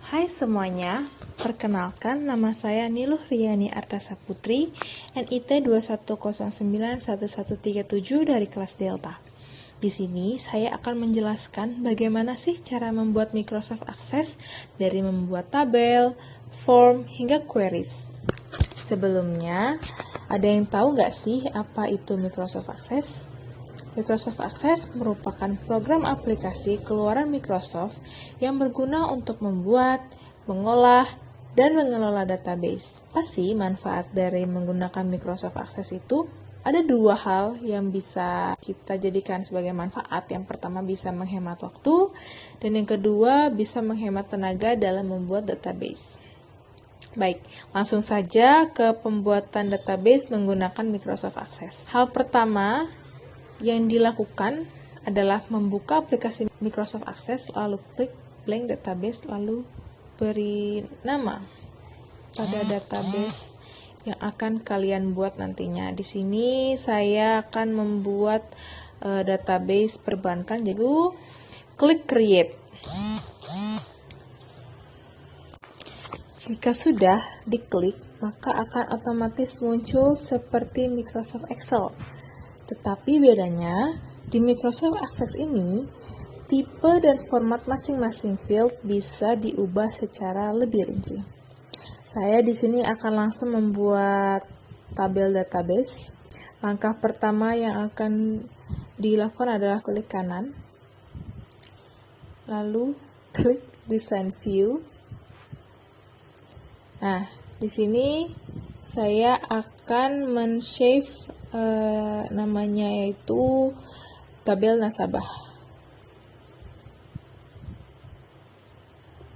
Hai semuanya, perkenalkan nama saya Niluh Riyani Artasa Putri, NIT 210911137 dari kelas Delta. Di sini saya akan menjelaskan bagaimana sih cara membuat Microsoft Access dari membuat tabel, form, hingga queries. Sebelumnya, ada yang tahu nggak sih apa itu Microsoft Access? Microsoft Access merupakan program aplikasi keluaran Microsoft yang berguna untuk membuat, mengolah, dan mengelola database. Apa sih manfaat dari menggunakan Microsoft Access itu? Ada dua hal yang bisa kita jadikan sebagai manfaat. Yang pertama bisa menghemat waktu, dan yang kedua bisa menghemat tenaga dalam membuat database. Baik, langsung saja ke pembuatan database menggunakan Microsoft Access. Hal pertama yang dilakukan adalah membuka aplikasi Microsoft Access, lalu klik blank database, lalu beri nama pada database yang akan kalian buat nantinya. Di sini saya akan membuat database perbankan, jadi klik create. Jika sudah diklik, maka akan otomatis muncul seperti Microsoft Excel. Tetapi bedanya, di Microsoft Access ini, tipe dan format masing-masing field bisa diubah secara lebih rinci. Saya di sini akan langsung membuat tabel database. Langkah pertama yang akan dilakukan adalah klik kanan, lalu klik Design View. Nah, di sini saya akan men-save namanya yaitu tabel nasabah.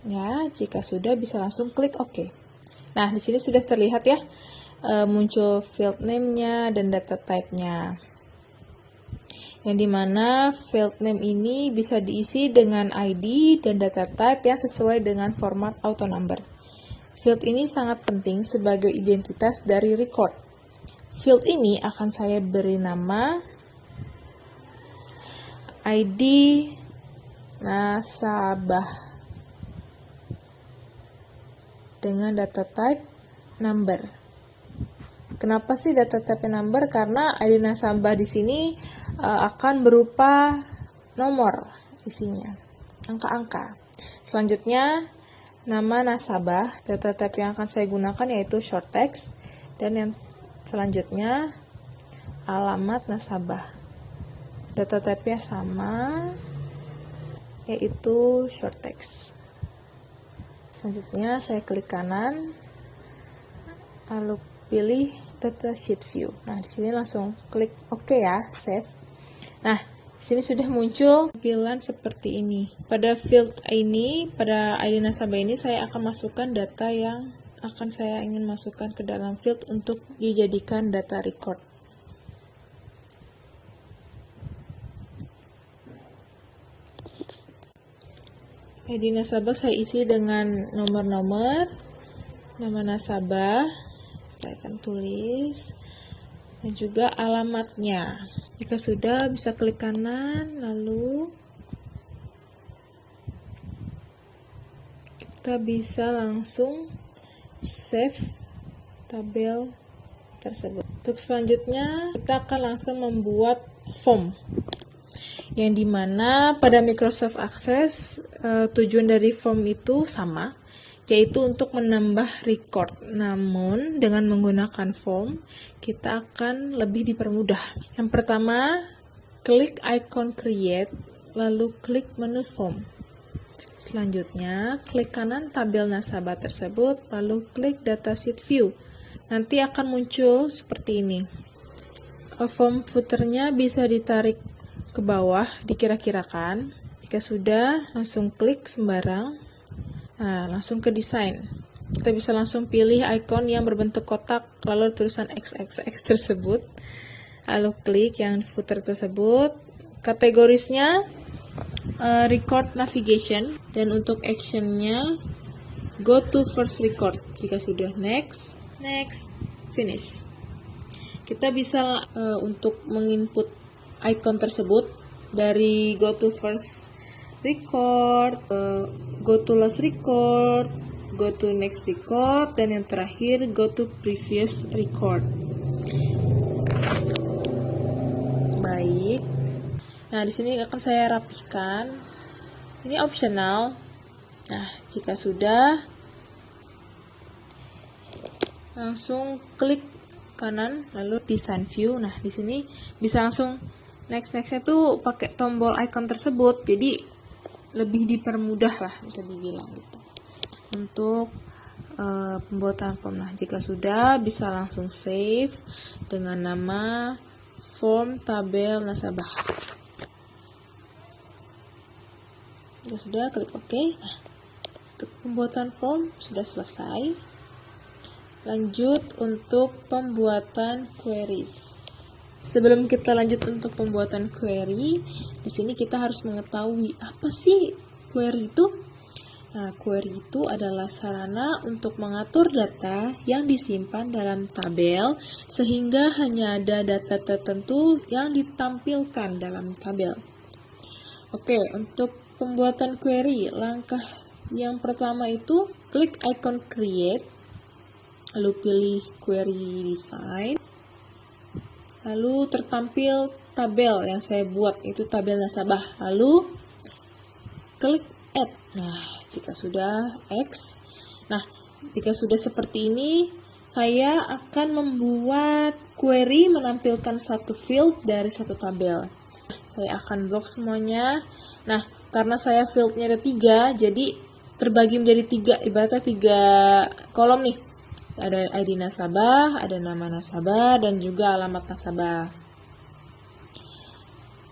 Ya, jika sudah bisa langsung klik OK. Nah, di sini sudah terlihat ya, muncul field name-nya dan data type-nya. Yang dimana field name ini bisa diisi dengan ID dan data type yang sesuai dengan format auto number. Field ini sangat penting sebagai identitas dari record. Field ini akan saya beri nama ID nasabah dengan data type number. Kenapa sih data type number? Karena ID nasabah di sini akan berupa nomor isinya, angka-angka. Selanjutnya nama nasabah, data type yang akan saya gunakan yaitu short text, dan yang selanjutnya alamat nasabah. Data type-nya sama, yaitu short text. Selanjutnya saya klik kanan, lalu pilih data sheet view. Nah, di sini langsung klik OK ya, save. Nah, di sini sudah muncul tampilan seperti ini. Pada field ini, pada ID nasabah ini saya akan masukkan data yang akan saya ingin masukkan ke dalam field untuk dijadikan data record. ID nasabah saya isi dengan nomor-nomor, nama nasabah, saya akan tulis, dan juga alamatnya. Jika sudah, bisa klik kanan, lalu kita bisa langsung save tabel tersebut. Untuk selanjutnya, kita akan langsung membuat form, yang dimana pada Microsoft Access tujuan dari form itu sama, yaitu untuk menambah record. Namun dengan menggunakan form kita akan lebih dipermudah. Yang pertama, klik icon create, lalu klik menu form. Selanjutnya klik kanan tabel nasabah tersebut, lalu klik data sheet view. Nanti akan muncul seperti ini. Form footernya bisa ditarik ke bawah, dikira-kirakan. Jika sudah, langsung klik sembarang. Nah, langsung ke desain. Kita bisa langsung pilih icon yang berbentuk kotak, lalu tulisan XXX tersebut. Lalu klik yang footer tersebut. Kategorisnya record navigation, dan untuk actionnya go to first record. Jika sudah, next, finish. Kita bisa untuk menginput icon tersebut dari go to first record, go to last record, go to next record, dan yang terakhir go to previous record. Baik. Nah, di sini akan saya rapikan. Ini optional. Nah, jika sudah, langsung klik kanan lalu design view. Nah, di sini bisa langsung nextnya tuh pakai tombol icon tersebut, jadi lebih dipermudah lah bisa dibilang gitu untuk pembuatan form. Nah, jika sudah bisa langsung save dengan nama form tabel nasabah. Jika sudah, klik OK. Nah, untuk pembuatan form sudah selesai. Lanjut untuk pembuatan queries. Sebelum kita lanjut untuk pembuatan query, di sini kita harus mengetahui apa sih query itu. Nah, query itu adalah sarana untuk mengatur data yang disimpan dalam tabel sehingga hanya ada data tertentu yang ditampilkan dalam tabel. Oke, untuk pembuatan query, langkah yang pertama itu klik icon create, lalu pilih query design, lalu tertampil tabel yang saya buat, itu tabel nasabah, lalu klik add. Nah, jika sudah X, nah jika sudah seperti ini, saya akan membuat query menampilkan satu field dari satu tabel. Saya akan blok semuanya. Nah, karena saya fieldnya ada 3, jadi terbagi menjadi 3, ibaratnya 3 kolom nih. Ada ID nasabah, ada nama nasabah, dan juga alamat nasabah.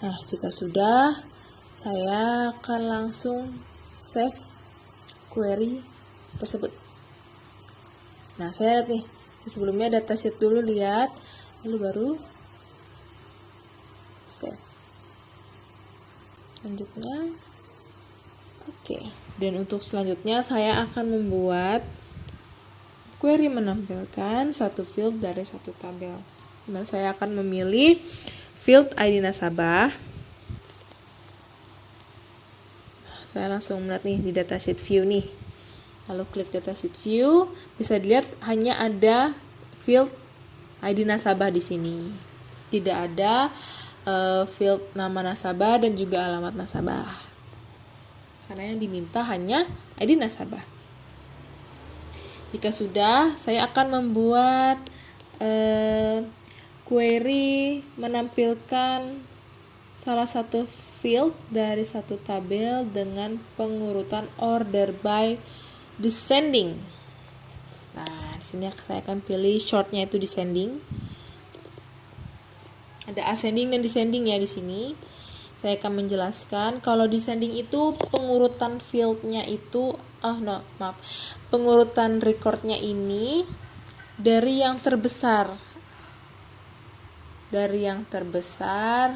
Nah, jika sudah, saya akan langsung save query tersebut. Nah, saya lihat nih, sebelumnya datasheet dulu lihat, lalu baru save. Selanjutnya, oke. Dan untuk selanjutnya, saya akan membuat query menampilkan satu field dari satu tabel. Dimana saya akan memilih field ID nasabah. Saya langsung melihat nih di datasheet view nih. Lalu klik datasheet view, bisa dilihat hanya ada field ID nasabah di sini. Tidak ada field nama nasabah dan juga alamat nasabah. Karena yang diminta hanya ID nasabah. Jika sudah, saya akan membuat query menampilkan salah satu field dari satu tabel dengan pengurutan order by descending. Nah, di sini saya akan pilih shortnya itu descending. Ada ascending dan descending ya di sini. Saya akan menjelaskan kalau descending itu pengurutan fieldnya itu pengurutan recordnya ini dari yang terbesar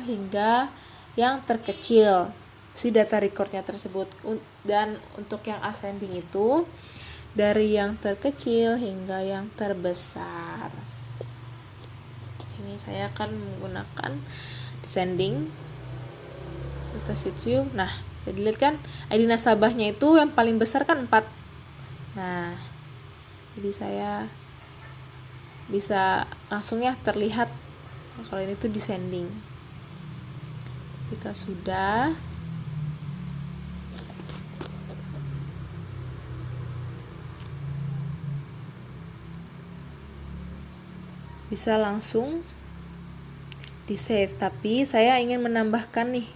hingga yang terkecil si data recordnya tersebut. Dan untuk yang ascending itu dari yang terkecil hingga yang terbesar. Ini saya akan menggunakan descending datasheet view. Nah, dilihat kan ID nasabahnya itu yang paling besar kan 4. Nah, jadi saya bisa langsung ya terlihat kalau ini tuh descending. Jika sudah, bisa langsung di save. Tapi saya ingin menambahkan nih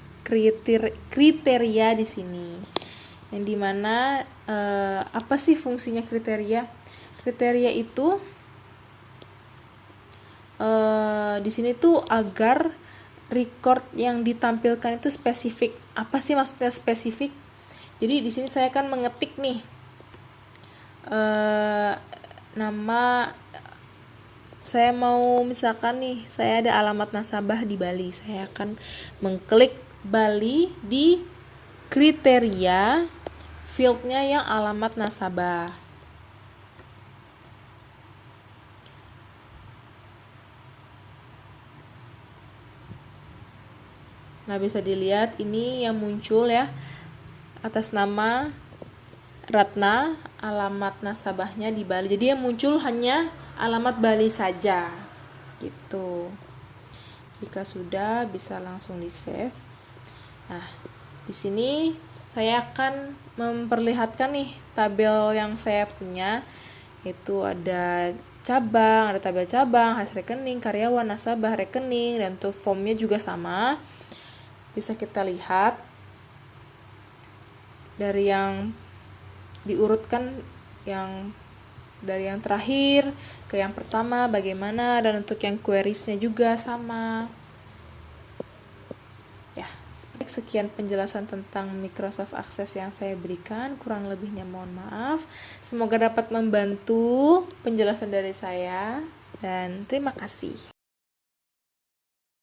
kriteria di sini, yang dimana apa sih fungsinya kriteria? Kriteria itu di sini tuh agar record yang ditampilkan itu spesifik. Apa sih maksudnya spesifik? Jadi di sini saya akan mengetik nih nama. Saya mau misalkan nih, saya ada alamat nasabah di Bali. Saya akan mengklik Bali di kriteria fieldnya yang alamat nasabah. Nah, bisa dilihat ini yang muncul ya, atas nama Ratna, alamat nasabahnya di Bali. Jadi yang muncul hanya alamat Bali saja. Gitu. Jika sudah, bisa langsung di-save. Nah, di sini saya akan memperlihatkan nih tabel yang saya punya. Itu ada cabang, ada tabel cabang, hasil rekening, karyawan, nasabah, rekening, dan untuk formnya juga sama. Bisa kita lihat dari yang diurutkan, yang dari yang terakhir ke yang pertama bagaimana, dan untuk yang queriesnya juga sama. Ya, sekian penjelasan tentang Microsoft Access yang saya berikan, kurang lebihnya mohon maaf. Semoga dapat membantu penjelasan dari saya, dan terima kasih.